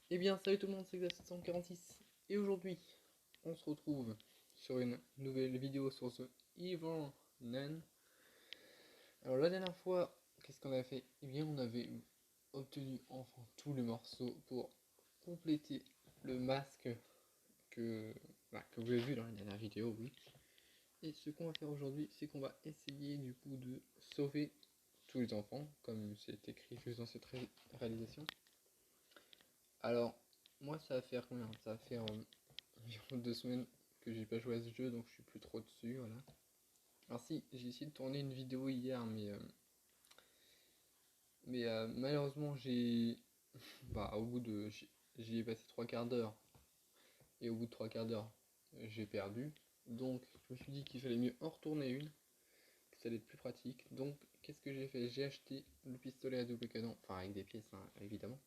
Eh bien, salut tout le monde, c'est Xa746 et aujourd'hui, on se retrouve sur une nouvelle vidéo sur ce Evil Nan. Alors, la dernière fois, qu'est-ce qu'on a fait? Eh bien, on avait obtenu enfin tous les morceaux pour compléter le masque que, que vous avez vu dans la dernière vidéo, oui. Et ce qu'on va faire aujourd'hui, c'est qu'on va essayer du coup de sauver tous les enfants, comme c'est écrit juste dans cette réalisation. Alors, moi, ça va faire combien? Ça va faire environ 2 semaines que j'ai pas joué à ce jeu, donc je suis plus trop dessus, voilà. Alors si, j'ai essayé de tourner une vidéo hier, mais malheureusement, au bout de... J'y ai passé 3 quarts d'heure, et au bout de 3 quarts d'heure, j'ai perdu. Donc, je me suis dit qu'il fallait mieux en retourner une, que ça allait être plus pratique. Donc, qu'est-ce que j'ai fait? J'ai acheté le pistolet à double canon, enfin avec des pièces, hein, évidemment.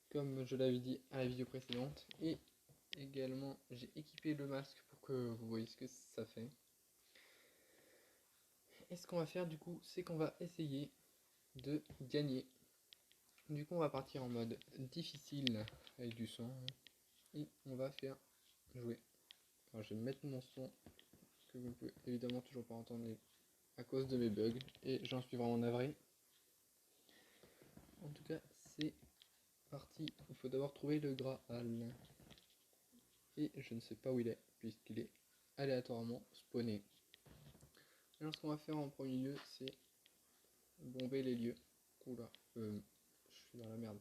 Comme je l'avais dit à la vidéo précédente, et également j'ai équipé le masque pour que vous voyez ce que ça fait. Et ce qu'on va faire du coup, c'est qu'on va essayer de gagner. Du coup on va partir en mode difficile avec du son et on va faire jouer. Alors je vais mettre mon son que vous ne pouvez évidemment toujours pas entendre à cause de mes bugs et j'en suis vraiment navré. En tout cas c'est parti, il faut d'abord trouver le Graal. Et je ne sais pas où il est puisqu'il est aléatoirement spawné. Alors ce qu'on va faire en premier lieu, c'est bomber les lieux. Oula, je suis dans la merde.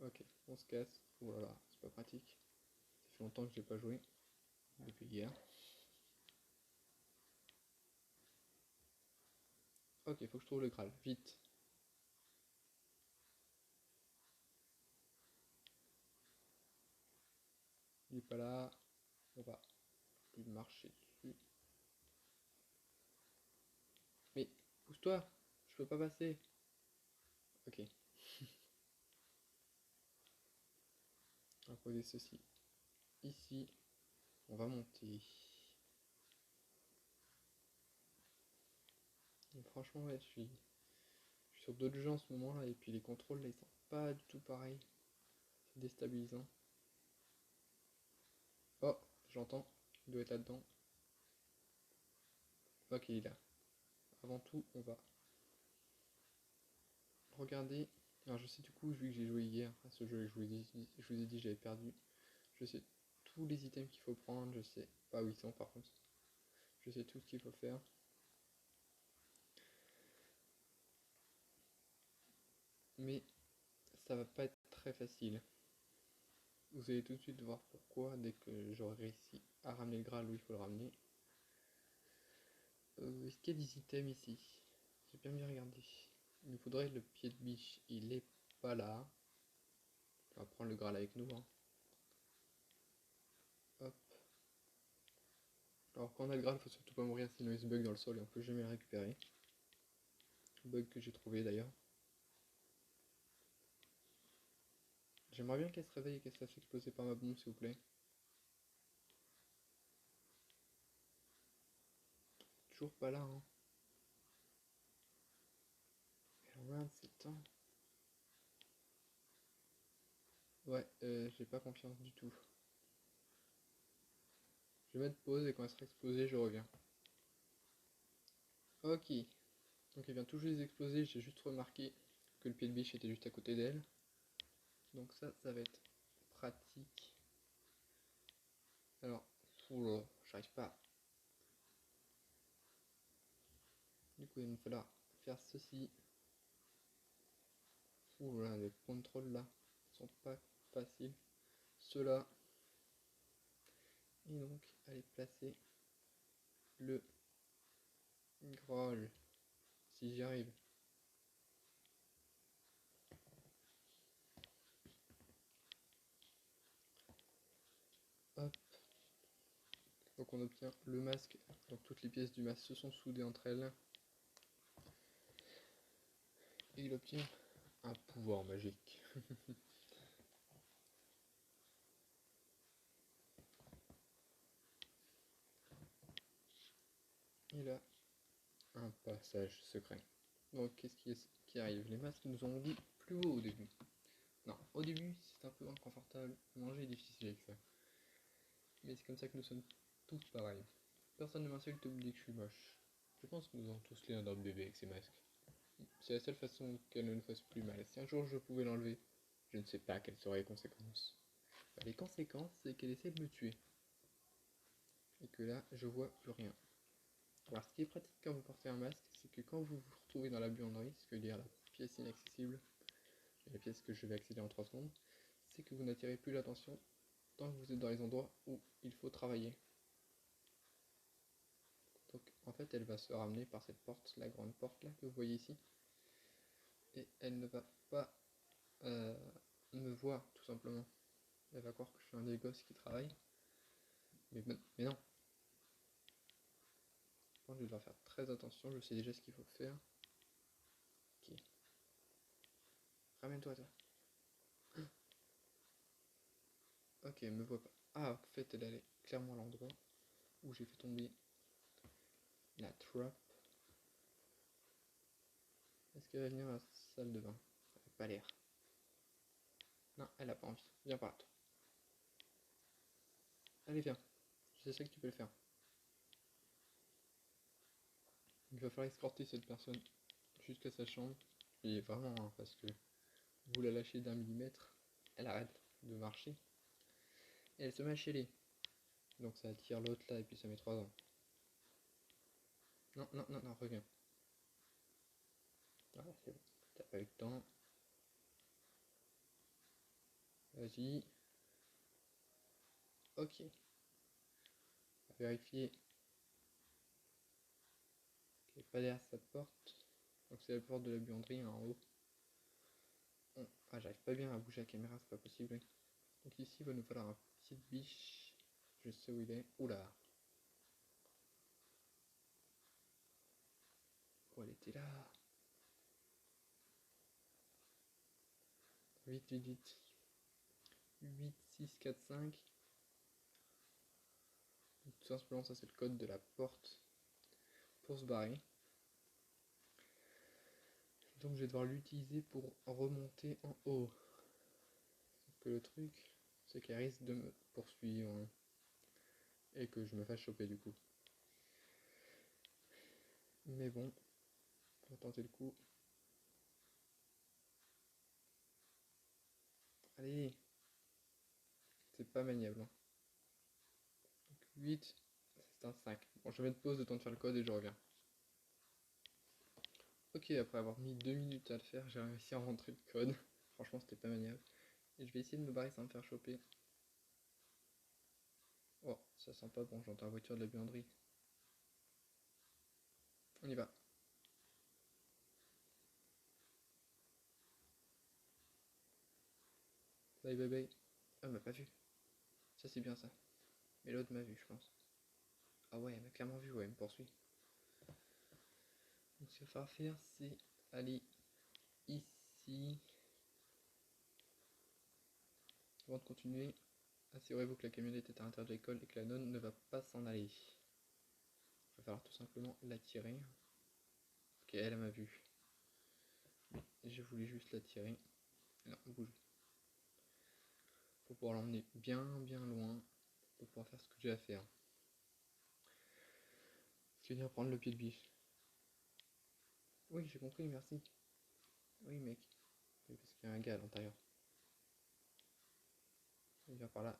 Ok, on se casse. Oh là là, c'est pas pratique. Ça fait longtemps que j'ai pas joué. Depuis hier. Ok, faut que je trouve le Graal. Vite. Il est pas là. On va lui marcher dessus. Mais, pousse-toi. Je peux pas passer. Ok. On va poser ceci ici. On va monter. Et franchement, ouais, je suis sur d'autres jeux en ce moment là. Et puis les contrôles là, ils sont pas du tout pareils. C'est déstabilisant. Oh, j'entends. Il doit être là-dedans. Ok, il est là. Avant tout, on va regarder. Alors, je sais du coup, vu que j'ai joué hier à ce jeu et que je vous ai dit que j'avais perdu, je sais tous les items qu'il faut prendre. Je sais pas où ils sont par contre. Je sais tout ce qu'il faut faire. Mais ça va pas être très facile. Vous allez tout de suite voir pourquoi dès que j'aurai réussi à ramener le Graal où il faut le ramener. Est-ce qu'il y a des items ici? J'ai bien regardé. Il nous faudrait le pied de biche. Il est pas là. On va prendre le Graal avec nous, hein. Hop. Alors quand on a le Graal, faut surtout pas mourir sinon il se bug dans le sol et on peut jamais le récupérer. Bug que j'ai trouvé d'ailleurs. J'aimerais bien qu'elle se réveille et qu'elle se fasse exploser par ma bombe s'il vous plaît. Toujours pas là, hein. Around 7 ans. Ouais, j'ai pas confiance du tout. Je vais mettre pause et quand elle sera explosée, je reviens. Ok. Donc elle vient tout juste d'exploser, j'ai juste remarqué que le pied de biche était juste à côté d'elle. Donc ça va être pratique. Alors, oula, j'arrive pas. Du coup, il va me falloir faire ceci. Oula, les contrôles là sont pas faciles. Cela. Et donc, aller placer le Graal. Si j'y arrive. Hop. Donc on obtient le masque. Donc toutes les pièces du masque se sont soudées entre elles. Et il obtient un pouvoir magique. Il a un passage secret. Donc qu'est-ce qui arrive? Les masques nous ont dit plus haut au début. Non, au début c'est un peu inconfortable, manger est difficile avec ça. Mais c'est comme ça que nous sommes tous pareils. Personne ne m'insulte ou me dit que je suis moche. Je pense que nous avons tous l'air d'un bébé avec ses masques. C'est la seule façon qu'elle ne nous fasse plus mal. Si un jour je pouvais l'enlever, je ne sais pas quelles seraient les conséquences. Enfin, les conséquences, c'est qu'elle essaie de me tuer. Et que là, je vois plus rien. Alors, ce qui est pratique quand vous portez un masque, c'est que quand vous vous retrouvez dans la buanderie, ce que veut dire la pièce inaccessible, et la pièce que je vais accéder en 3 secondes, c'est que vous n'attirez plus l'attention tant que vous êtes dans les endroits où il faut travailler. Donc en fait elle va se ramener par cette porte, la grande porte là que vous voyez ici. Et elle ne va pas me voir tout simplement. Elle va croire que je suis un des gosses qui travaille. Mais non. Je vais devoir faire très attention, je sais déjà ce qu'il faut faire. Ok. Ramène-toi toi. Ok, elle me voit pas. Ah, en fait elle allait clairement à l'endroit où j'ai fait tomber la trap. Est-ce qu'elle va venir à la salle de bain? Elle n'a pas l'air. Non, elle a pas envie. Viens par là toi. Allez viens. Je sais que tu peux le faire. Il va falloir escorter cette personne jusqu'à sa chambre. Et vraiment, hein, parce que vous la lâchez d'un millimètre, elle arrête de marcher. Et elle se met à chialer. Donc ça attire l'autre là et puis ça met 3 ans. Non, non, non, non, reviens. Voilà, c'est bon. T'as pas eu le temps. Vas-y. Ok. On va vérifier qu'elle n'est pas derrière cette porte. Donc c'est la porte de la buanderie hein, en haut. Ah, j'arrive pas bien à bouger la caméra, c'est pas possible. Oui. Donc ici, il va nous falloir un petit biche. Je sais où il est. Oula. Oh, elle était là. Vite, vite, vite. 8, 6, 4, 5. Tout simplement, ça c'est le code de la porte pour se barrer. Donc je vais devoir l'utiliser pour remonter en haut. Sauf que le truc, c'est qu'elle risque de me poursuivre. Hein, et que je me fasse choper du coup. Mais bon, on va tenter le coup. Allez. C'est pas maniable. Hein. Donc 8, c'est un 5. Bon, je vais mettre pause de temps de faire le code et je reviens. Ok, après avoir mis 2 minutes à le faire, j'ai réussi à rentrer le code. Franchement, c'était pas maniable. Et je vais essayer de me barrer sans me faire choper. Oh, ça sent pas bon, j'entends la voiture de la buanderie. On y va. Bye bye bye. Ah, elle m'a pas vu. Ça, c'est bien ça. Mais l'autre m'a vu, je pense. Ah ouais, elle m'a clairement vu, ouais, elle me poursuit. Donc, ce qu'il va falloir faire, c'est aller ici. Avant de continuer, assurez-vous que la camionnette est à l'intérieur de l'école et que la nonne ne va pas s'en aller. Il va falloir tout simplement la tirer. Ok, elle m'a vu. Et je voulais juste la tirer. Non, bouge. Pour pouvoir l'emmener bien bien loin. Pour pouvoir faire ce que j'ai à faire. Je viens prendre le pied de biche. Oui, j'ai compris, merci. Oui, mec. Oui, parce qu'il y a un gars à l'intérieur. Il vient par là.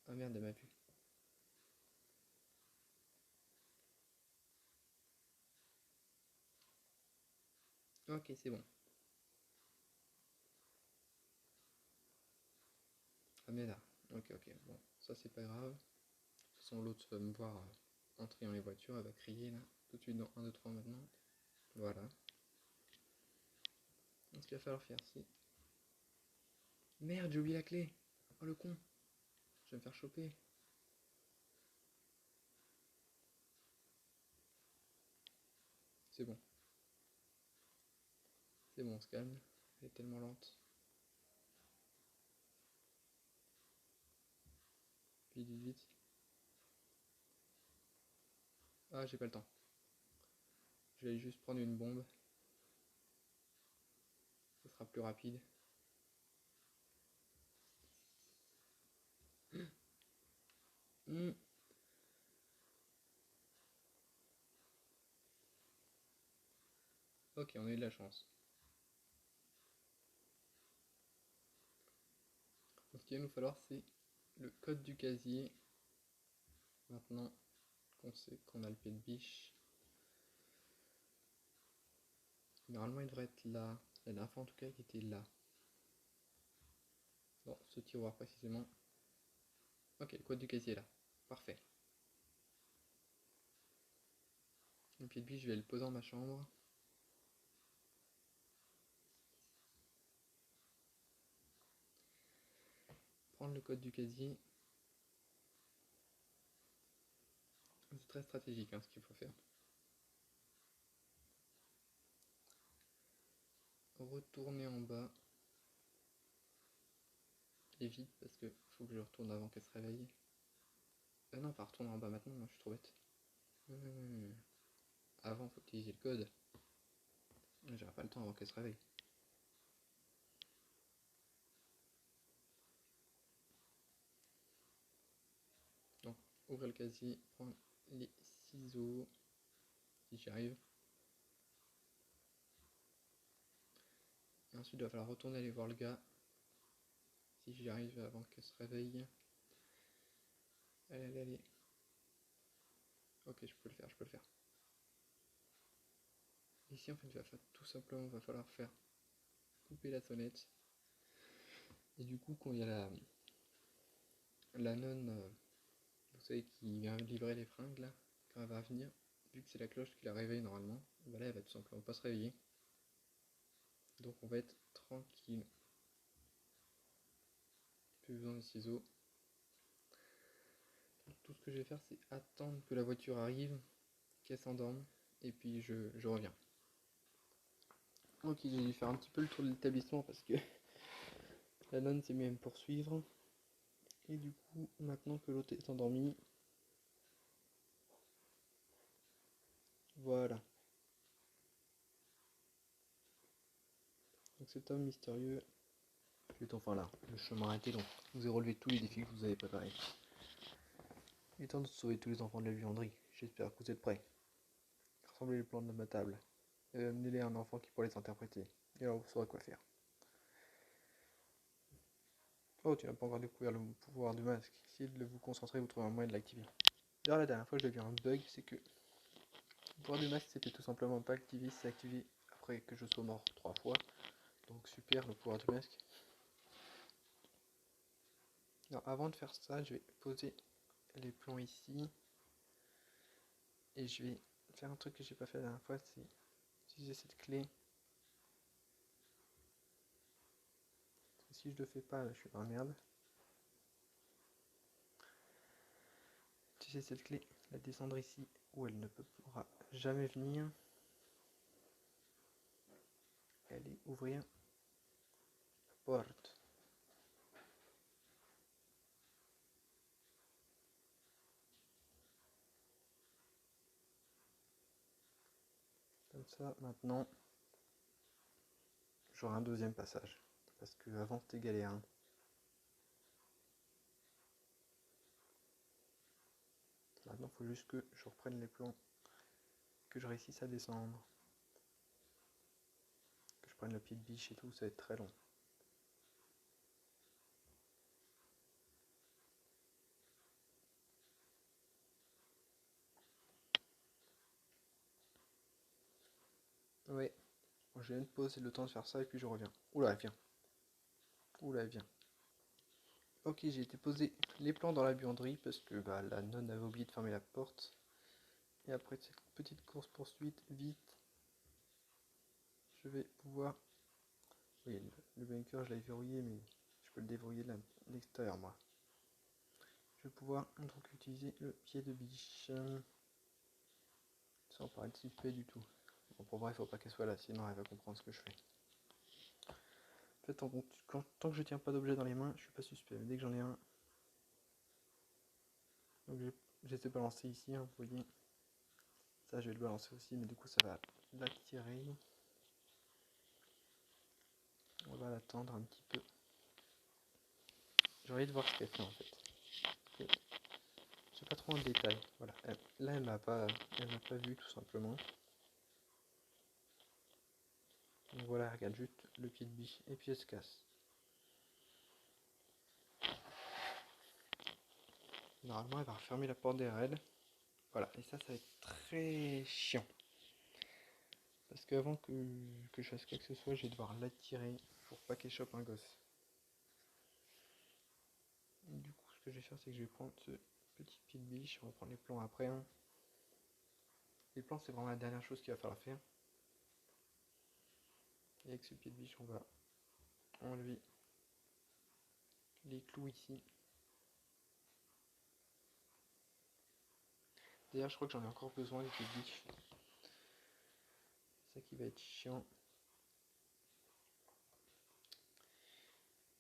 Ah merde, elle m'a vu. Ok, c'est bon. Ah merde. Ok, ok. Bon, ça c'est pas grave. De toute façon, l'autre va me voir entrer dans les voitures. Elle va crier là. Tout de suite dans 1, 2, 3 maintenant. Voilà. Donc, ce qu'il va falloir faire, c'est. Merde, j'ai oublié la clé. Oh le con. Je vais me faire choper. C'est bon. C'est bon, on se calme. Elle est tellement lente. Vite, vite, vite. Ah, j'ai pas le temps. Je vais aller juste prendre une bombe. sera plus rapide. Ok, on a eu de la chance. Donc, ce qu'il va nous falloir, c'est le code du casier. Maintenant qu'on sait qu'on a le pied de biche. Normalement, il devrait être là. La dernière fois, en tout cas, il était là. Dans ce tiroir précisément. Ok, le code du casier est là. Parfait. Le pied de biche, je vais le poser dans ma chambre. Prendre le code du casier. C'est très stratégique ce qu'il faut faire. Retourner en bas. Et vite parce que faut que je retourne avant qu'elle se réveille. Non, pas retourner en bas maintenant, moi je suis trop bête. Avant, faut utiliser le code. J'aurai pas le temps avant qu'elle se réveille. Donc, ouvrir le casier, prendre les ciseaux, si j'y arrive. Et ensuite, il va falloir retourner aller voir le gars. Si j'y arrive avant qu'elle se réveille. Allez. Ok, je peux le faire. Ici, en fait, tout simplement, va falloir faire couper la sonnette. Et du coup, quand il y a la nonne, vous savez, qui vient livrer les fringues, là, quand elle va venir, vu que c'est la cloche qui la réveille normalement, bah là, elle va tout simplement pas se réveiller. Donc, on va être tranquille. Plus besoin de ciseaux. Donc, tout ce que je vais faire, c'est attendre que la voiture arrive, qu'elle s'endorme, et puis je reviens. Ok, j'ai dû faire un petit peu le tour de l'établissement parce que la nonne s'est même poursuivre. Et du coup, maintenant que l'autre est endormi, voilà. Donc cet homme mystérieux, est enfin là. Le chemin a été long. Vous avez relevé tous les défis que vous avez préparés. Il est temps de sauver tous les enfants de la buanderie. J'espère que vous êtes prêts. Rassemblez les plans de ma table. Et amenez-les à un enfant qui pourrait les interpréter. Et alors vous saurez quoi faire. Oh, tu n'as pas encore découvert le pouvoir du masque. Essayez de vous concentrer, vous trouvez un moyen de l'activer. D'ailleurs, la dernière fois, j'ai vu un bug, c'est que le pouvoir du masque, c'était tout simplement pas activé, c'est activé après que je sois mort 3 fois. Donc super, le pouvoir du masque. Alors, avant de faire ça, je vais poser les plans ici. Et je vais faire un truc que j'ai pas fait la dernière fois, c'est utiliser cette clé. Si je le fais pas, je suis dans la merde. Utiliser cette clé, la descendre ici où elle ne pourra jamais venir. Et aller ouvrir la porte. Comme ça, maintenant, j'aurai un deuxième passage. Parce que avant c'était galère. Maintenant, il faut juste que je reprenne les plans. Que je réussisse à descendre. Que je prenne le pied de biche et tout, ça va être très long. Ouais. Bon, je viens de poser le temps de faire ça et puis je reviens. Oula, viens. Oula, viens. Ok, j'ai été poser les plans dans la buanderie parce que la nonne avait oublié de fermer la porte. Et après cette petite course poursuite, vite, je vais pouvoir... Oui, le bunker je l'avais verrouillé, mais je peux le déverrouiller de l'extérieur moi. Je vais pouvoir donc utiliser le pied de biche. Sans paraître suspect du tout. Bon, pour moi, il faut pas qu'elle soit là, sinon elle va comprendre ce que je fais. En fait, tant que je tiens pas d'objet dans les mains, je suis pas suspect. Mais dès que j'en ai un... Donc j'essaie de balancer ici, vous voyez. Ça, je vais le balancer aussi, mais du coup, ça va l'attirer. On va l'attendre un petit peu. J'ai envie de voir ce qu'elle fait en fait. Je sais pas trop en détail. Voilà. Là, elle m'a pas vu tout simplement. Donc voilà, elle regarde juste le pied de biche et puis elle se casse. Normalement, elle va refermer la porte derrière elle. Voilà, et ça va être très chiant. Parce qu'avant que je fasse quoi que ce soit, je vais devoir l'attirer pour pas qu'elle chope un gosse. Du coup, ce que je vais faire, c'est que je vais prendre ce petit pied de biche. On va prendre les plans après. Hein. Les plans, c'est vraiment la dernière chose qu'il va falloir faire. Et avec ce pied de biche, on va enlever les clous ici. D'ailleurs, je crois que j'en ai encore besoin des pieds de biche. C'est ça qui va être chiant.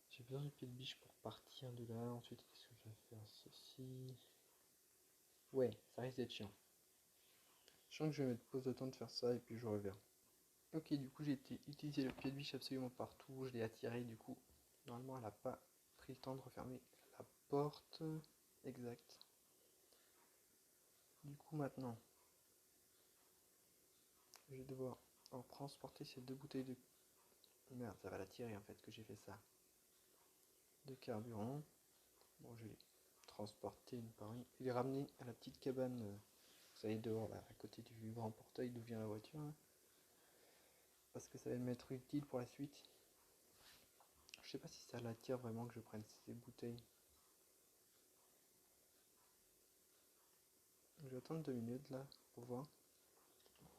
J'ai besoin du pied de biche pour partir de là. Ensuite, qu'est-ce que je vais faire? Ceci. Ouais, ça risque d'être chiant. Je sens que je vais mettre pause de temps de faire ça et puis je reviens. Ok, du coup, j'ai utilisé le pied de biche absolument partout. Je l'ai attiré, du coup. Normalement, elle n'a pas pris le temps de refermer la porte. Exact. Du coup, maintenant, je vais devoir transporter ces 2 bouteilles de... Merde, ça va la tirer en fait que j'ai fait ça. De carburant. Bon, je vais les transporter une par une et les ramener à la petite cabane, vous savez, dehors, là, à côté du grand portail d'où vient la voiture. Là. Parce que ça va m'être utile pour la suite. Je sais pas si ça l'attire vraiment que je prenne ces bouteilles. Je vais attendre 2 minutes là pour voir.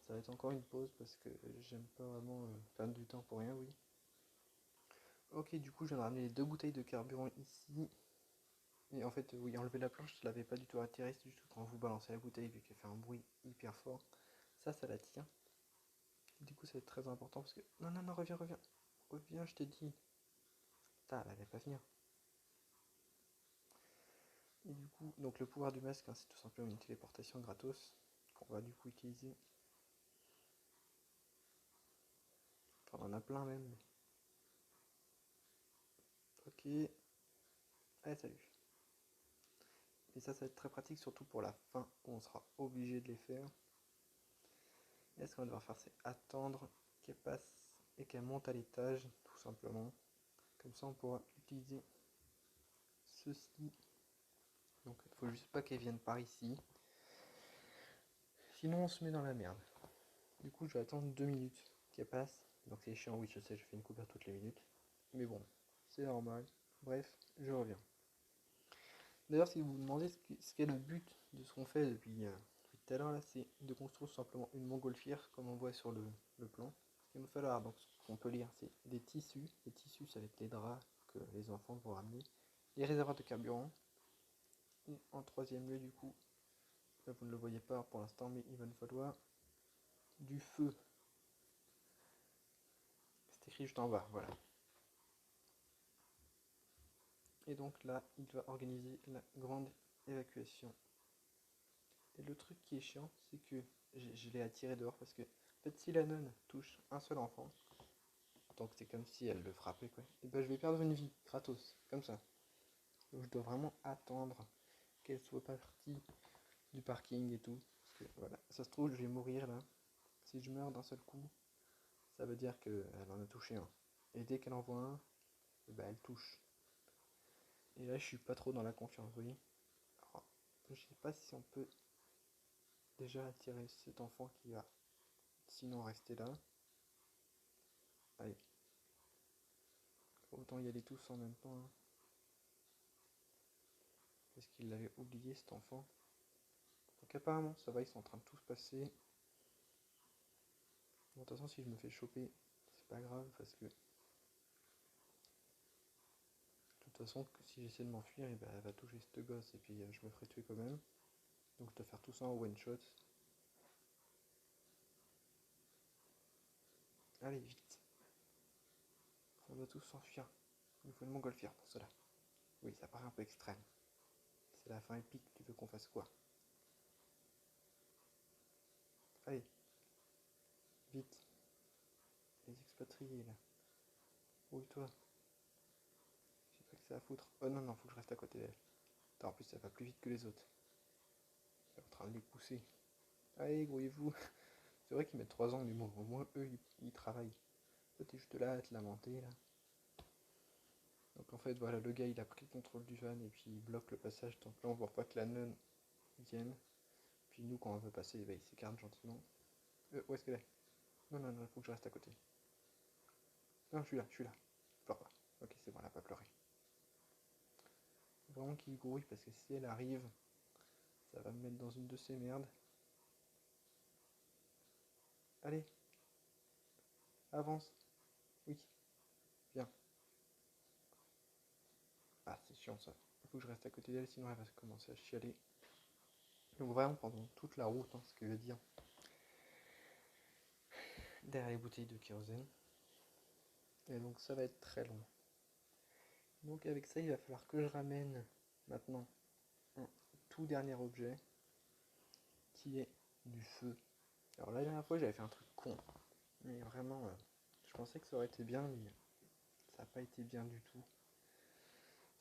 Ça va être encore une pause parce que j'aime pas vraiment perdre du temps pour rien, oui. Ok, du coup, je viens de ramener les 2 bouteilles de carburant ici. Et en fait, oui, enlever la planche, je l'avais pas du tout attiré, c'est juste quand vous balancez la bouteille, vu qu'elle fait un bruit hyper fort. Ça l'attire. Du coup, ça va être très important parce que... Non, non, non, reviens, reviens. Reviens, je t'ai dit. Putain, elle allait pas venir. Et du coup, donc le pouvoir du masque, hein, c'est tout simplement une téléportation gratos qu'on va du coup utiliser. Enfin, on en a plein même. Mais... Ok. Allez, salut. Et ça va être très pratique, surtout pour la fin où on sera obligé de les faire. Et ce qu'on va devoir faire, c'est attendre qu'elle passe et qu'elle monte à l'étage, tout simplement. Comme ça, on pourra utiliser ceci. Donc, il faut juste pas qu'elle vienne par ici. Sinon, on se met dans la merde. Du coup, je vais attendre 2 minutes qu'elle passe. Donc, c'est chiant, oui, je sais, je fais une coupure toutes les minutes. Mais bon, c'est normal. Bref, je reviens. D'ailleurs, si vous vous demandez ce qu'est le but de ce qu'on fait depuis tout à l'heure, là, c'est de construire simplement une montgolfière, comme on voit sur le plan. Ce qu'il va nous falloir, donc, ce qu'on peut lire, c'est des tissus. Les tissus, ça va être les draps que les enfants vont ramener. Les réservoirs de carburant. Et en troisième lieu, du coup, là, vous ne le voyez pas pour l'instant, mais il va nous falloir du feu. C'est écrit juste en bas, voilà. Et donc là, il va organiser la grande évacuation. Et le truc qui est chiant, c'est que je l'ai attiré dehors parce que, en fait, si la nonne touche un seul enfant, donc c'est comme si elle le frappait, quoi, et ben je vais perdre une vie, gratos, comme ça. Donc je dois vraiment attendre qu'elle soit partie du parking et tout. Parce que voilà, ça se trouve, je vais mourir là. Si je meurs d'un seul coup, ça veut dire qu'elle en a touché un. Et dès qu'elle en voit un, et ben elle touche. Et là, je suis pas trop dans la confiance, vous voyez. Alors, je sais pas si on peut déjà attirer cet enfant qui va sinon rester là. Allez. Autant y aller tous en même temps. Hein. Parce qu'il l'avait oublié cet enfant. Donc apparemment ça va, ils sont en train de tous passer. Bon, de toute façon si je me fais choper, c'est pas grave parce que... De toute façon si j'essaie de m'enfuir, et ben, elle va toucher ce gosse et puis je me ferai tuer quand même. Donc je dois faire tout ça en one shot. Allez vite. On doit tous s'enfuir. Il nous faut une montgolfière pour cela. Oui, ça paraît un peu extrême. C'est la fin épique, tu veux qu'on fasse quoi? Allez, vite. Les expatriés là. grouille-toi. J'ai pas que ça à foutre. Oh non, non, faut que je reste à côté d'elle. Attends, en plus, ça va plus vite que les autres. Elle est en train de les pousser. Allez, grouillez-vous. C'est vrai qu'ils mettent 3 ans, mais bon, au moins, eux, ils travaillent. Toi, t'es juste là à te lamenter, là. Donc, en fait, voilà, le gars, il a pris le contrôle du van et puis il bloque le passage. Donc là, on voit pas que la nonne vienne. Puis nous, quand on veut passer, bah, il s'écarte gentiment. Où est-ce qu'elle est? Non, non, non, il faut que je reste à côté. Non, je suis là, je suis là. Pleure pas. Ok, c'est bon, elle a pas pleuré. Faut vraiment qu'il grouille parce que si elle arrive, ça va me mettre dans une de ces merdes. Allez, avance. Oui, viens. Ah, c'est chiant ça. Il faut que je reste à côté d'elle, sinon elle va commencer à chialer. Donc vraiment pendant toute la route, ce que je veux dire, derrière les bouteilles de kérosène. Et donc ça va être très long. Donc avec ça, il va falloir que je ramène maintenant un tout dernier objet qui est du feu. Alors la dernière fois, j'avais fait un truc con. Mais vraiment, je pensais que ça aurait été bien, mais ça n'a pas été bien du tout.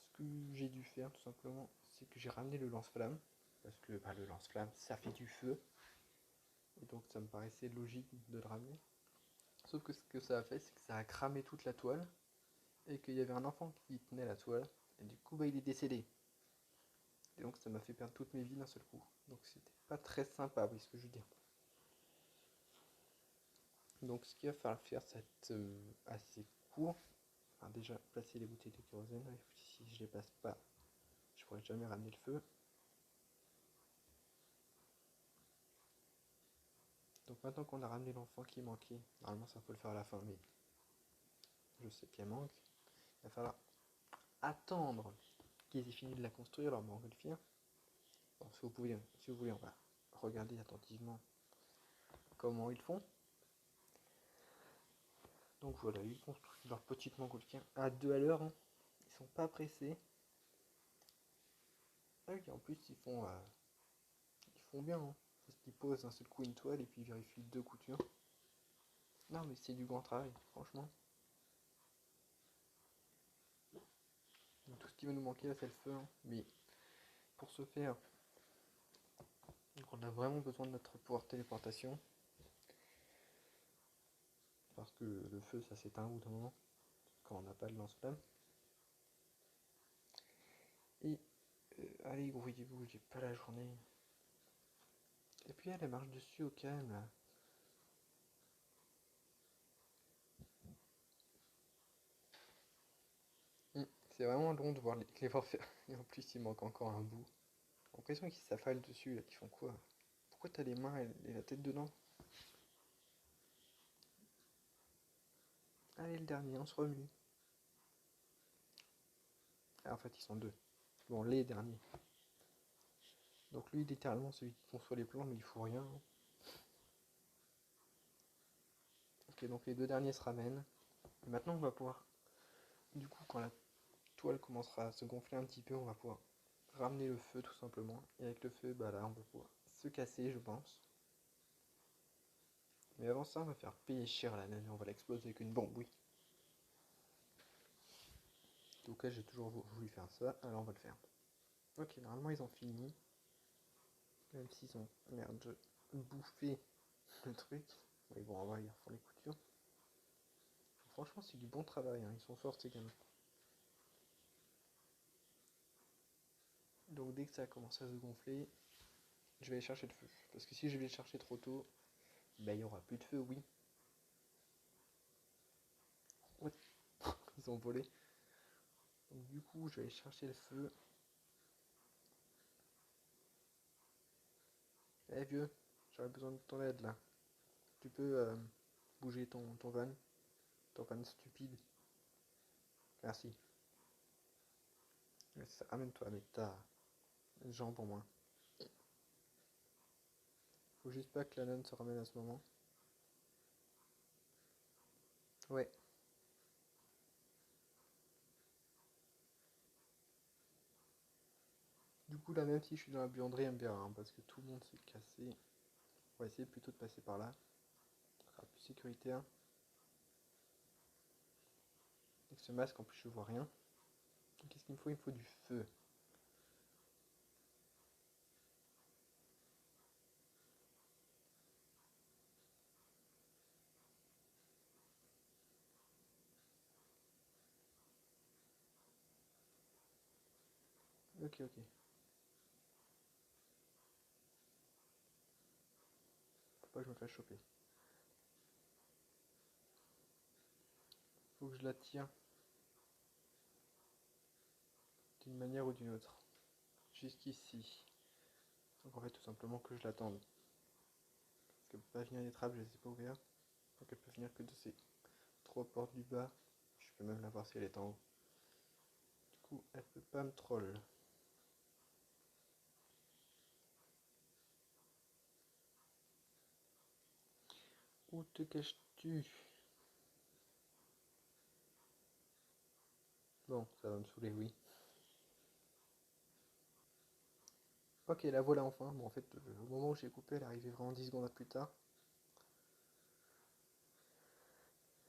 Ce que j'ai dû faire, tout simplement, c'est que j'ai ramené le lance-flamme. Parce que le lance-flamme, ça fait du feu. Et donc ça me paraissait logique de le ramener. Sauf que ce que ça a fait, c'est que ça a cramé toute la toile. Et qu'il y avait un enfant qui tenait la toile. Et du coup, il est décédé. Et donc ça m'a fait perdre toutes mes vies d'un seul coup. Donc c'était pas très sympa, oui, ce que je veux dire. Donc ce qu'il va falloir faire, ça va être assez court. Enfin, déjà, placer les bouteilles de kérosène. Si je les place pas, je pourrais jamais ramener le feu. Donc maintenant qu'on a ramené l'enfant qui manquait, normalement ça faut le faire à la fin, mais je sais qu'elle manque. Il va falloir attendre qu'ils aient fini de la construire, leur montgolfière. Bon, si vous voulez, on va regarder attentivement comment ils font. Donc voilà, ils construisent leur petite montgolfière à 2 à l'heure. Ils sont pas pressés. Ah oui, en plus ils font bien. Parce qu'ils posent d'un seul coup une toile et puis ils vérifient 2 coutures. Non mais c'est du grand travail, franchement. Donc, tout ce qui va nous manquer là, c'est le feu. Mais pour ce faire, donc on a vraiment besoin de notre pouvoir téléportation. Parce que le feu, ça s'éteint au bout d'un moment. Quand on n'a pas de lance-flamme. Et allez, grouillez-vous, j'ai pas la journée. Et puis elle marche dessus au calme là. C'est vraiment long de voir les voir faire. Et en plus, il manque encore un bout. J'ai l'impression qu'ils s'affalent dessus là, qu'ils font quoi? Pourquoi t'as les mains et la tête dedans? Allez, le dernier, on se remue. Ah, en fait, ils sont deux. Bon, les derniers. Donc lui, littéralement, celui qui conçoit les plans, mais il faut rien. Ok, donc les deux derniers se ramènent. Et maintenant, on va pouvoir, du coup, quand la toile commencera à se gonfler un petit peu, on va pouvoir ramener le feu tout simplement. Et avec le feu, là, on va pouvoir se casser, je pense. Mais avant ça, on va faire payer cher la naine et on va l'exploser avec une bombe, oui. En tout cas, j'ai toujours voulu faire ça, alors on va le faire. Ok, normalement, ils ont fini. Même s'ils ont, merde, bouffé le truc. Mais bon, on va y refont les coutures. Franchement, c'est du bon travail, hein. Ils sont forts ces gamins. Donc dès que ça a commencé à se gonfler, je vais aller chercher le feu. Parce que si je vais le chercher trop tôt, il n'y aura plus de feu, oui. What? Ils ont volé. Donc du coup, je vais aller chercher le feu. Eh vieux, j'aurais besoin de ton aide là. Tu peux bouger ton van stupide. Merci. Amène-toi avec ta jambe en moins. Faut juste pas que la nonne se ramène à ce moment. Ouais. Du coup là, même si je suis dans la buanderie, elle me verra, hein, parce que tout le monde s'est cassé. On va essayer plutôt de passer par là. Ça sera plus sécuritaire. Avec ce masque, en plus, je vois rien. Qu'est-ce qu'il me faut? Il me faut du feu. Ok, ok. Faut pas que je me fasse choper. Faut que je la tire d'une manière ou d'une autre. Jusqu'ici. Donc en fait, tout simplement que je l'attende. Parce qu'elle peut pas venir des trappes, je les ai pas ouvertes. Donc elle peut venir que de ces 3 portes du bas. Je peux même la voir si elle est en haut. Du coup, elle peut pas me troll. Où te caches-tu? Bon, ça va me saouler, oui. Ok, la voilà enfin. Bon, en fait, au moment où j'ai coupé, elle arrivait vraiment 10 secondes plus tard.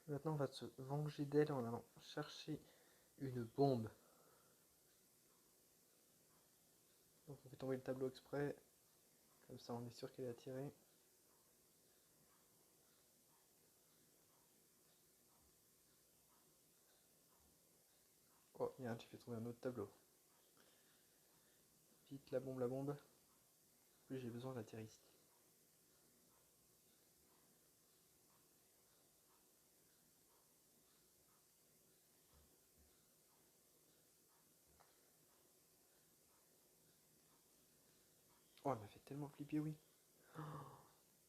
Maintenant, on va se venger d'elle en allant chercher une bombe. Donc, on fait tomber le tableau exprès. Comme ça, on est sûr qu'elle est attirée. Oh, merde, j'ai fait tomber un autre tableau. Vite, la bombe, la bombe. Plus j'ai besoin d'atterrir ici. Oh, elle m'a fait tellement flipper, oui.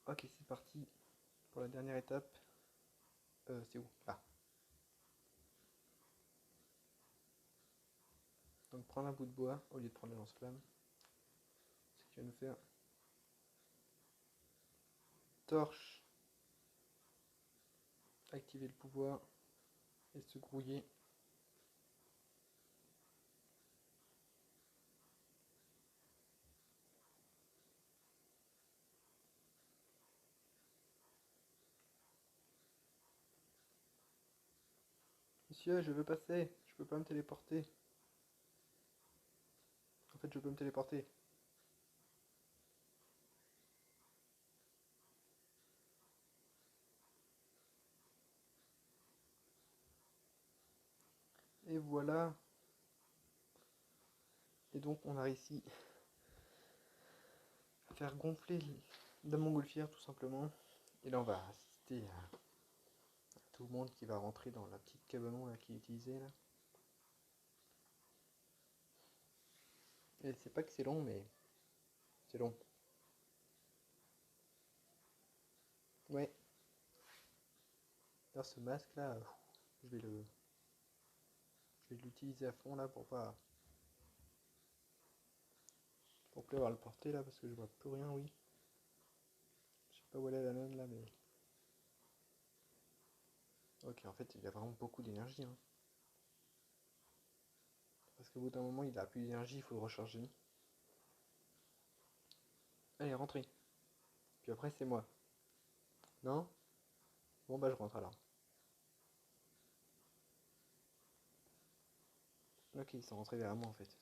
Ok, c'est parti pour la dernière étape. C'est où? Là. Donc, prendre un bout de bois au lieu de prendre le lance-flamme. Ce qui va nous faire torche. Activer le pouvoir et se grouiller. Monsieur, je veux passer. Je peux pas me téléporter. En fait, je peux me téléporter. Et voilà. Et donc, on a réussi à faire gonfler la montgolfière, tout simplement. Et là, on va assister à tout le monde qui va rentrer dans la petite cabanon là, qui est utilisée là. Et c'est pas que c'est long, mais c'est long. Ouais. D'ailleurs, ce masque là, je vais le, je vais l'utiliser à fond là pour pouvoir le porter là parce que je vois plus rien, oui. Je sais pas où elle est la nonne là, mais. Ok, en fait, il a vraiment beaucoup d'énergie. Hein. Parce qu'au bout d'un moment, il a plus d'énergie, il faut le recharger. Allez, rentrez. Puis après, c'est moi. Non? Bon, bah, je rentre alors. Ok, ils sont rentrés derrière moi en fait.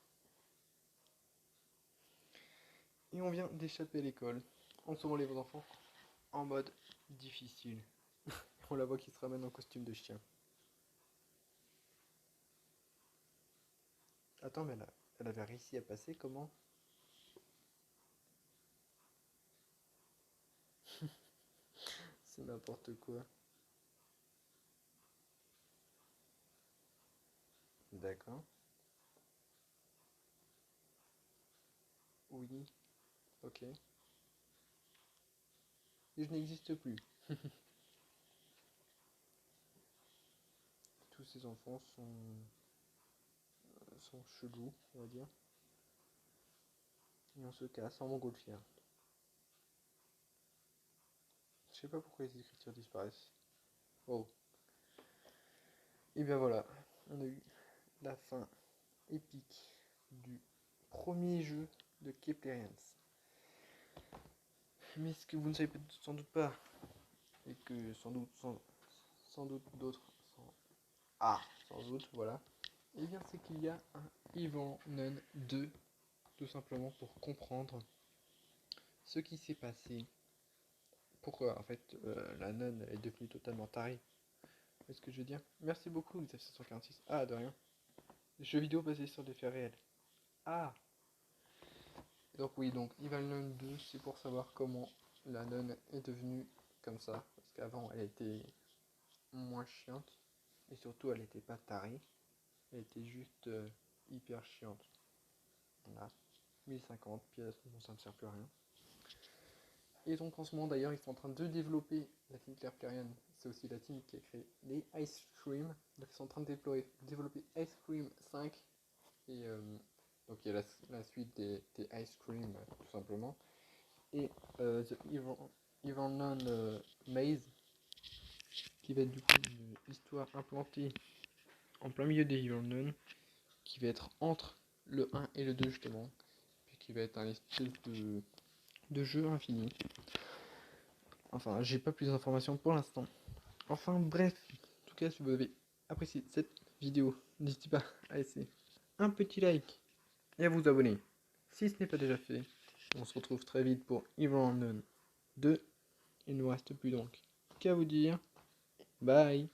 Et on vient d'échapper à l'école. On se relève vos enfants en mode difficile. On la voit qui se ramène en costume de chien. Attends, mais elle avait réussi à passer comment? C'est n'importe quoi. D'accord. Oui. Ok. Et je n'existe plus. Tous ces enfants sont chelous, on va dire. Et on se casse en montgolfière. Je sais pas pourquoi les écritures disparaissent. Oh. Et bien voilà. On a eu la fin épique du premier jeu de Keplerians. Mais ce que vous ne savez sans doute pas, et que sans doute d'autres. Ah, sans doute, voilà. Et bien c'est qu'il y a un Evil Nun 2, tout simplement pour comprendre ce qui s'est passé. Pourquoi en fait la nonne est devenue totalement tarée. C'est ce que je veux dire. Merci beaucoup Xav746. Ah de rien. Jeux vidéo basés sur des faits réels. Ah. Donc oui, donc Evil Nun 2, c'est pour savoir comment la nonne est devenue comme ça. Parce qu'avant elle était moins chiante. Et surtout elle était pas tarée. Elle était juste hyper chiante. Voilà. 1050 pièces, bon ça ne sert plus à rien. Et donc en ce moment d'ailleurs ils sont en train de développer la team Claire, c'est aussi la team qui a créé les Ice Cream. Donc ils sont en train de développer Ice Cream 5. Et donc il y a la suite des Ice Cream tout simplement. Et The Evil Nun Maze, qui va être du coup une histoire implantée en plein milieu des Evil Nun, qui va être entre le 1 et le 2 justement, puis qui va être un espèce de jeu infini. Enfin, j'ai pas plus d'informations pour l'instant. Enfin bref, en tout cas si vous avez apprécié cette vidéo, n'hésitez pas à laisser un petit like et à vous abonner si ce n'est pas déjà fait. On se retrouve très vite pour Evil Nun 2. Il ne nous reste plus donc qu'à vous dire bye.